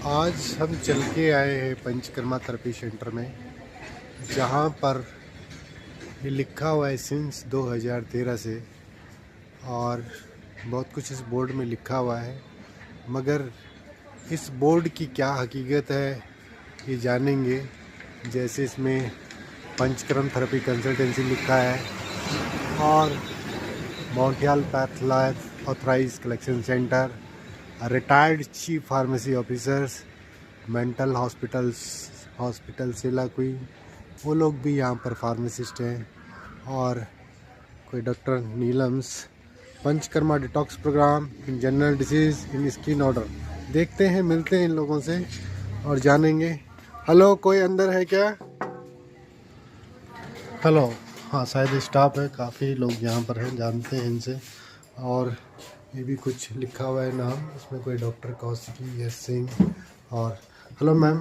आज हम चल के आए हैं पंचकर्मा थेरेपी सेंटर में, जहाँ पर ये लिखा हुआ है सिंस 2013 से, और बहुत कुछ इस बोर्ड में लिखा हुआ है, मगर इस बोर्ड की क्या हकीकत है ये जानेंगे। जैसे इसमें पंचकर्म थेरेपी कंसल्टेंसी लिखा है और Montreal path life authorise collection centre, retired chief pharmacy officers, mental hospital सेला क्वीन, वो लोग भी यहाँ पर फार्मासिस्ट हैं, और कोई doctor Neelams, panchakarma detox programme in general disease in skin order. देखते हैं, मिलते हैं इन लोगों से और जानेंगे। हेलो, कोई अंदर है क्या? हेलो, हाँ शायद स्टाफ है, काफ़ी लोग यहाँ पर हैं, जानते हैं इनसे। और ये भी कुछ लिखा हुआ है नाम, इसमें कोई डॉक्टर कौशिकी एस सिंह। और हेलो मैम,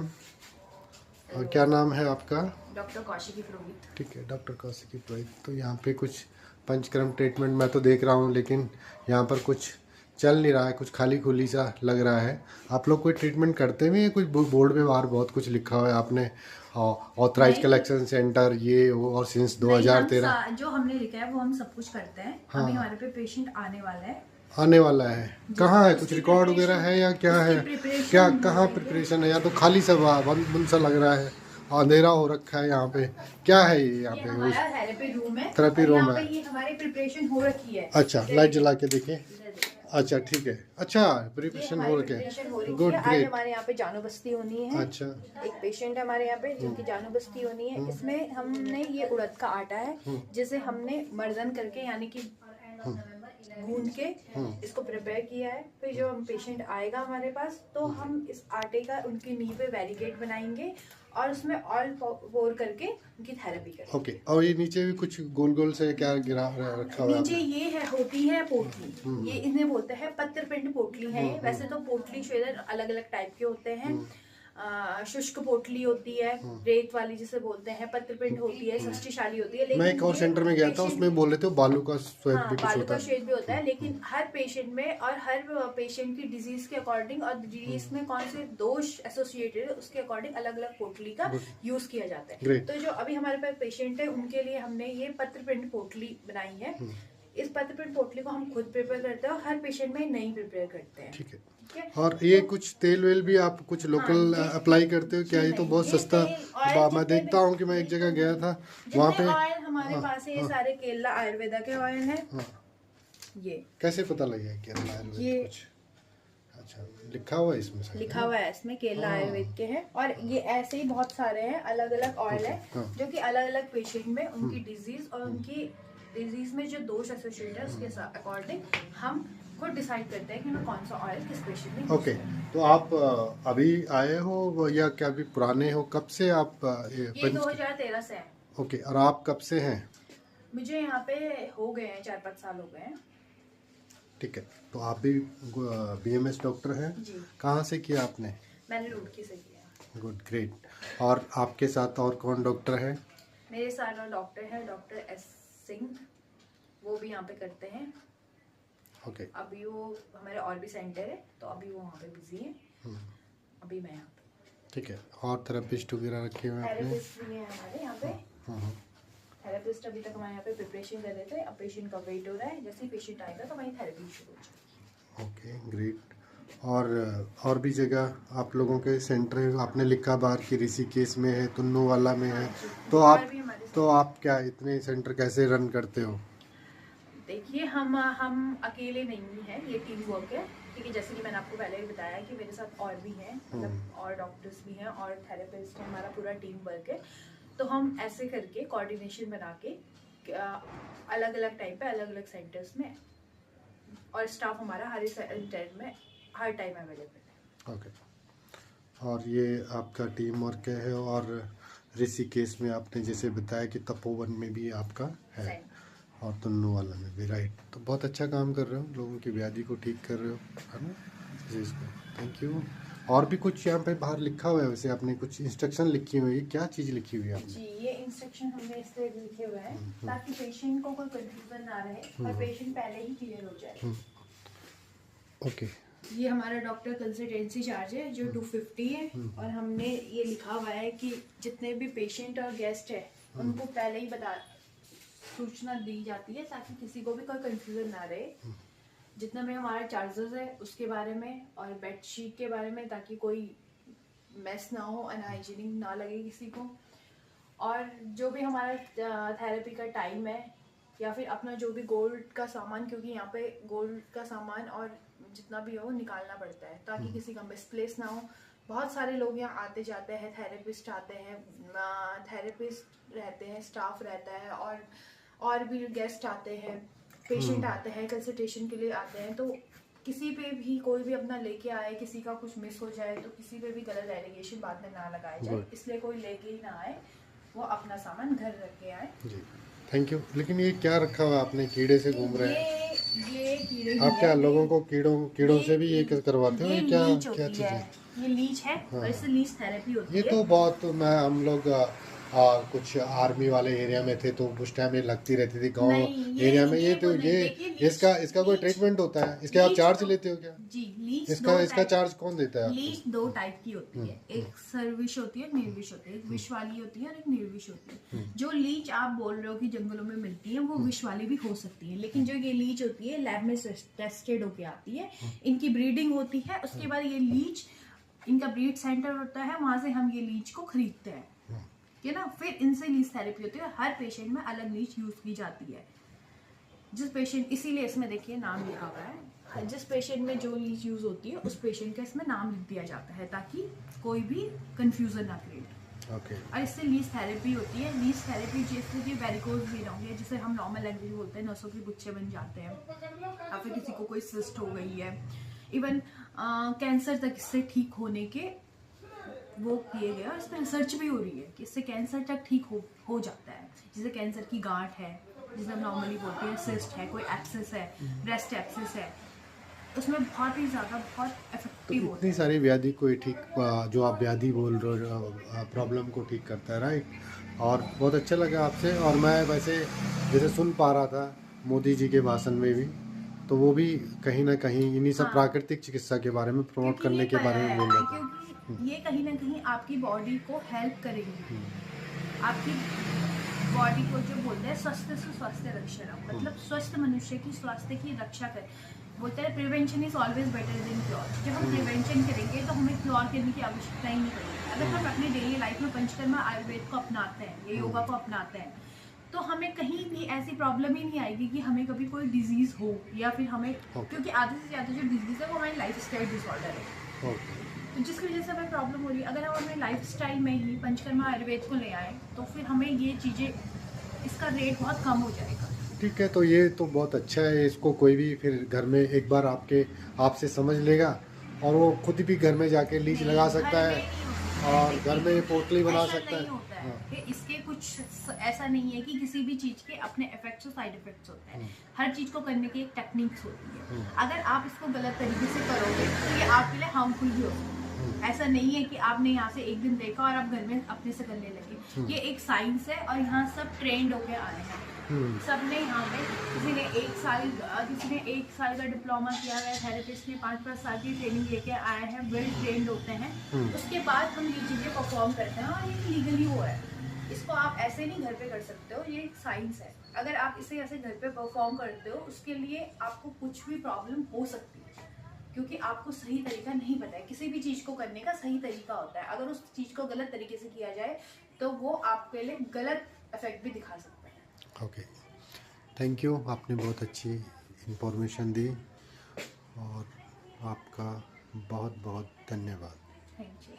और क्या नाम है आपका? डॉक्टर कौशिकी पुरोहित। ठीक है, डॉक्टर कौशिकी पुरोहित। तो यहाँ पे कुछ पंचकर्म ट्रीटमेंट मैं तो देख रहा हूँ, लेकिन यहाँ पर कुछ चल नहीं रहा है, कुछ खाली खुली सा लग रहा है। आप लोग कोई ट्रीटमेंट करते भी हैं? कुछ बोर्ड पे बाहर बहुत कुछ लिखा हुआ है आपने, ऑथराइज कलेक्शन सेंटर ये वो, और सिंस 2013 जो हमने लिखा है वो हम सब कुछ करते हैं। हाँ। अभी हमारे पे पेशेंट आने वाला है। कहाँ है? कुछ रिकॉर्ड वगैरह है या क्या है? क्या कहाँ प्रिपरेशन है? या तो खाली सा बंद बंद सा लग रहा है, अंधेरा हो रखा है यहाँ पे। क्या है ये यहाँ पे? हमारा थेरेपी रूम है। थेरेपी रूम है। ये हमारी प्रिपरेशन हो रखी है। अच्छा, लाइट जला के देखिए। अच्छा ठीक है, अच्छा प्रिपरेशन हो रखे हैं। गुड, आज ग्रेट। हमारे यहाँ पे जानू बस्ती होनी है। अच्छा, एक पेशेंट है हमारे यहाँ पे जिनकी जानू बस्ती होनी है। इसमें हमने ये उड़द का आटा है जिसे हमने मर्दन करके यानी कि गूंद के इसको प्रिपेयर किया है। फिर जो हम पेशेंट आएगा हमारे पास तो हम इस आटे का उनकी नी पे वेरिगेट बनाएंगे और उसमें ऑयल पोर करके उनकी थेरेपी करेंगे। ओके। और ये नीचे भी कुछ गोल गोल से क्या गिरा रखा हुआ है? नीचे ये है, होती है पोटली। ये इन्हें बोलते हैं पत्रपिंड पोटली है। वैसे तो पोटली शेयर अलग अलग टाइप के होते हैं। शुष्क पोटली होती है, रेत वाली जिसे बोलते हैं, पत्रपिंड होती है, षष्टिशाली होती है। मैं एक और सेंटर में गया था, उसमें बोले थे बालू का श्वेत भी कुछ बालू होता का है। श्वेत भी होता है। लेकिन हर पेशेंट में और हर पेशेंट की डिजीज के अकॉर्डिंग और डिजीज में कौन से दोष एसोसिएटेड है उसके अकॉर्डिंग अलग अलग पोटली का यूज किया जाता है। Great. तो जो अभी हमारे पास पेशेंट है उनके लिए हमने ये पत्रपिंड पोटली बनाई है। इस पत्रपिंड पोटली को हम खुद प्रिपेयर करते हैं और हर पेशेंट में नहीं प्रिपेयर करते हैं। ठीक है। और ये कुछ तेल वेल भी आप कुछ लोकल अप्लाई करते हो क्या? ये तो बहुत सस्ता, मैं देखता हूँ कि मैं एक जगह गया था वहाँ पे। ऑयल हमारे पास है, ये सारे केरला आयुर्वेदा के ऑयल है। ये कैसे पता लगे केरला आयुर्वेद? कुछ अच्छा लिखा हुआ है इसमें? लिखा हुआ है इसमें केरला आयुर्वेद के हैं। और ये ऐसे ही बहुत सारे हैं, अलग अलग ऑयल है जो कि अलग अलग पेशेंट में उनकी डिजीज और उनकी डिजीज में जो दोष एसोसिएटेड है उसके अकॉर्डिंग हम खुद डिसाइड करते हैं कि हमें कौन सा ऑयल किस पेशेंट में। ओके। तो आप अभी आए हो या क्या अभी पुराने हो? कब से आप ये 2013 से है। ओके। और आप कब से हैं? मुझे यहाँ पे हो गए हैं 4-5 साल हो गए हैं। ठीक है। तो आप भी बीएमएस डॉक्टर हैं? कहाँ से किया आपने? मैंने रुड़की से किया। Good, great. और आपके साथ और कौन डॉक्टर है? मेरे साथ और डॉक्टर है डॉक्टर एस सिंह, वो भी यहाँ पे करते हैं। ओके। अभी वो हमारे और भी सेंटर है तो अभी वो वहाँ पे बिजी है। अभी मैं यहाँ पे। ठीक है। और थेरेपिस्ट वगैरह रखे हुए हैं आपने? थेरेपिस्ट भी है हमारे यहाँ पे। थेरेपिस्ट अभी तक हमारे यहाँ पे प्रिपरेशन कर रहे थे। अब पेशेंट का वेट हो रहा है, जैसे ही पेशेंट आएगा तो हमारी थेरेपी शुरू हो जाएगी। Okay, great. और भी जगह आप लोगों के सेंटर है? आपने लिखा बाहर की ऋषिकेश में है, तुन्नू वाला में है। तो आप क्या इतने सेंटर कैसे रन करते हो? देखिए हम अकेले नहीं हैं, ये टीम वर्क है। ठीक है, जैसे कि मैंने आपको पहले भी बताया कि मेरे साथ और भी हैं, मतलब और डॉक्टर्स भी हैं और थेरेपिस्ट हैं। हमारा पूरा टीम वर्क है। तो हम ऐसे करके कोऑर्डिनेशन बना के अलग अलग टाइम पे अलग अलग सेंटर्स में, और स्टाफ हमारा हर सेंटर में हर टाइम अवेलेबल है। ओके। और ये आपका टीम वर्क है। और ऋषिकेश में आपने जैसे बताया कि तपोवन में भी आपका है और तुन्नू वाला में भी, राइट। तो बहुत अच्छा काम कर रहे हो, लोगों की व्याधि को ठीक कर रहे हो, है ना? इसको थैंक यू। और भी कुछ यहाँ पे बाहर लिखा हुआ है? वैसे आपने कुछ इंस्ट्रक्शन लिखी हुई है, क्या चीज़ लिखी हुई है आपने? जी, ये इंस्ट्रक्शन हमने इसलिए लिखे हुए हैं ताकि पेशेंट को कोई कंफ्यूजन ना रहे और पेशेंट पहले ही क्लियर हो जाए। ओके। ये हमारा डॉक्टर कंसल्टेंसी चार्ज है जो 250 है, और हमने ये लिखा हुआ है कि जितने भी पेशेंट और गेस्ट है उनको पहले ही सूचना दी जाती है ताकि किसी को भी कोई कंफ्यूजन ना रहे। जितना भी हमारा चार्जेस है उसके बारे में और बेडशीट के बारे में, ताकि कोई मेस ना हो, अनहाइजीनिक ना लगे किसी को। और जो भी हमारा थेरेपी का टाइम है या फिर अपना जो भी गोल्ड का सामान, क्योंकि यहाँ पे गोल्ड का सामान और जितना भी हो निकालना पड़ता है ताकि किसी का मिसप्लेस ना हो। बहुत सारे लोग यहाँ आते जाते हैं, थेरेपिस्ट आते हैं, थेरेपिस्ट रहते हैं, स्टाफ रहता है, और भी गेस्ट आते हैं, पेशेंट आते हैं, कंसल्टेशन के लिए आते हैं। तो किसी पे भी कोई भी अपना लेके आए, किसी का कुछ मिस हो जाए तो किसी पे भी गलत एलिगेशन बाद में ना लगाया जाए, इसलिए कोई लेके ही ना आए, वो अपना सामान घर रख के आए। जी थैंक यू। लेकिन ये क्या रखा हुआ आपने, कीड़े से घूम रहे हैं? ये कीड़े आप क्या लोगों को कीड़ों से भी ये करवाते हो? ये क्या क्या चीज़ है? ये लीच है, और इससे लीच थेरेपी होती ये है। तो बहुत, हम लोग कुछ आर्मी वाले एरिया में थे तो उस टाइम ये लगती रहती थी गांव एरिया में। ये तो ये इसका कोई ट्रीटमेंट होता है? इसके आप चार्ज लेते हो क्या? जी, लीच इसका चार्ज कौन देता है? लीच दो टाइप की होती है, एक सर्विश होती है, निर्विष होती है। एक विष वाली होती है और एक निर्विष होती है। जो लीच आप बोल रहे हो कि जंगलों में मिलती है, वो विष वाली भी हो सकती है, लेकिन जो ये लीच होती है लैब में टेस्टेड होके आती है, इनकी ब्रीडिंग होती है, उसके बाद ये लीच, इनका ब्रीड सेंटर होता है, वहां से हम ये लीच को खरीदते हैं, ठीक है ना। फिर इनसे लीच थेरेपी होती है। हर पेशेंट में अलग लीच यूज की जाती है। जिस पेशेंट, इसीलिए इसमें देखिए नाम लिखा हुआ है, जिस पेशेंट में जो लीच यूज होती है उस पेशेंट का इसमें नाम लिख दिया जाता है ताकि कोई भी कंफ्यूजन ना क्रिएट। ओके। और इससे लीच थेरेपी होती है। लीच थेरेपी जैसे कि वेरिकोज वेन हो गया, जिसे हम नॉर्मल लैंग्वेज बोलते हैं, नसों के गुच्छे बन जाते हैं, या फिर किसी को कोई सिस्ट हो गई है, इवन कैंसर तक इससे ठीक होने के वो किए गए, और इस पर रिसर्च भी हो रही है कि इससे कैंसर तक ठीक हो जाता है। जैसे कैंसर की गांठ है, जिसे हम नॉर्मली बोलते हैं सिस्ट है, कोई एब्सेस है, ब्रेस्ट एब्सेस है, उसमें बहुत ही ज़्यादा बहुत इफेक्टिव होता है। इतनी सारी व्याधि को ठीक, जो आप व्याधि बोल रहे हो, प्रॉब्लम को ठीक करता है, राइट। और बहुत अच्छा लगा आपसे। और मैं वैसे जैसे सुन पा रहा था मोदी जी के भाषण में भी, तो वो भी कहीं ना कहीं इन्हीं सब प्राकृतिक चिकित्सा के बारे में प्रमोट करने के बारे में बोल रहे थे। क्योंकि ये कहीं ना कहीं आपकी बॉडी को हेल्प करेगी, आपकी बॉडी को जो बोलते हैं स्वस्थ से स्वास्थ्य रक्षा, मतलब स्वस्थ मनुष्य की स्वास्थ्य की रक्षा कर। बोलते हैं prevention is always better than cure. जब हम प्रिवेंशन करेंगे तो हमें क्योर करने की आवश्यकता ही नहीं पड़ेगी। अगर हम अपनी डेली लाइफ में पंचकर्मा आयुर्वेद को अपनाते हैं या योगा को अपनाते हैं, तो हमें कहीं भी ऐसी प्रॉब्लम ही नहीं आएगी कि हमें कभी कोई डिजीज हो, या फिर हमें क्योंकि आधे से ज़्यादा जो डिजीज है वो हमारी लाइफ स्टाइल डिसऑर्डर है, तो जिसकी वजह से हमें प्रॉब्लम हो रही है। अगर हम अपने लाइफ स्टाइल में ही पंचकर्मा आयुर्वेद को ले आए तो फिर हमें ये चीज़ें, इसका रेट बहुत कम हो जाएगा। ठीक है, तो ये तो बहुत अच्छा है। इसको कोई भी फिर घर में एक बार आपसे समझ लेगा और वो खुद भी घर में जाके लीच लगा सकता है और घर में पोटली बना सकता है। कि इसके कुछ ऐसा नहीं है कि किसी भी चीज़ के अपने इफेक्ट्स और साइड इफेक्ट्स होते हैं। हर चीज़ को करने की एक टेक्निक्स होती है। अगर आप इसको गलत तरीके से करोगे तो ये आपके लिए हार्मफुल भी हो सकता है। ऐसा नहीं है कि आपने यहाँ से एक दिन देखा और आप घर में अपने से करने लगे। ये एक साइंस है और यहाँ सब ट्रेंड होके आए हैं। सबने यहाँ पे किसी ने 1 साल का डिप्लोमा किया हुआ है, थेरेपिस्ट ने 5-5 साल की ट्रेनिंग लेके आए हैं, वेल ट्रेंड होते हैं। उसके बाद हम ये चीज़ें परफॉर्म करते हैं और ये लीगली वो है। इसको आप ऐसे नहीं घर पे कर सकते हो, ये एक साइंस है। अगर आप इसे ऐसे घर पे परफॉर्म करते हो उसके लिए आपको कुछ भी प्रॉब्लम हो सकती है, क्योंकि आपको सही तरीका नहीं पता है। किसी भी चीज़ को करने का सही तरीका होता है। अगर उस चीज़ को गलत तरीके से किया जाए तो वो आपके लिए गलत इफेक्ट भी दिखा सकता है। Okay, thank you. आपने बहुत अच्छी इंफॉर्मेशन दी और आपका बहुत बहुत धन्यवाद। Thank you.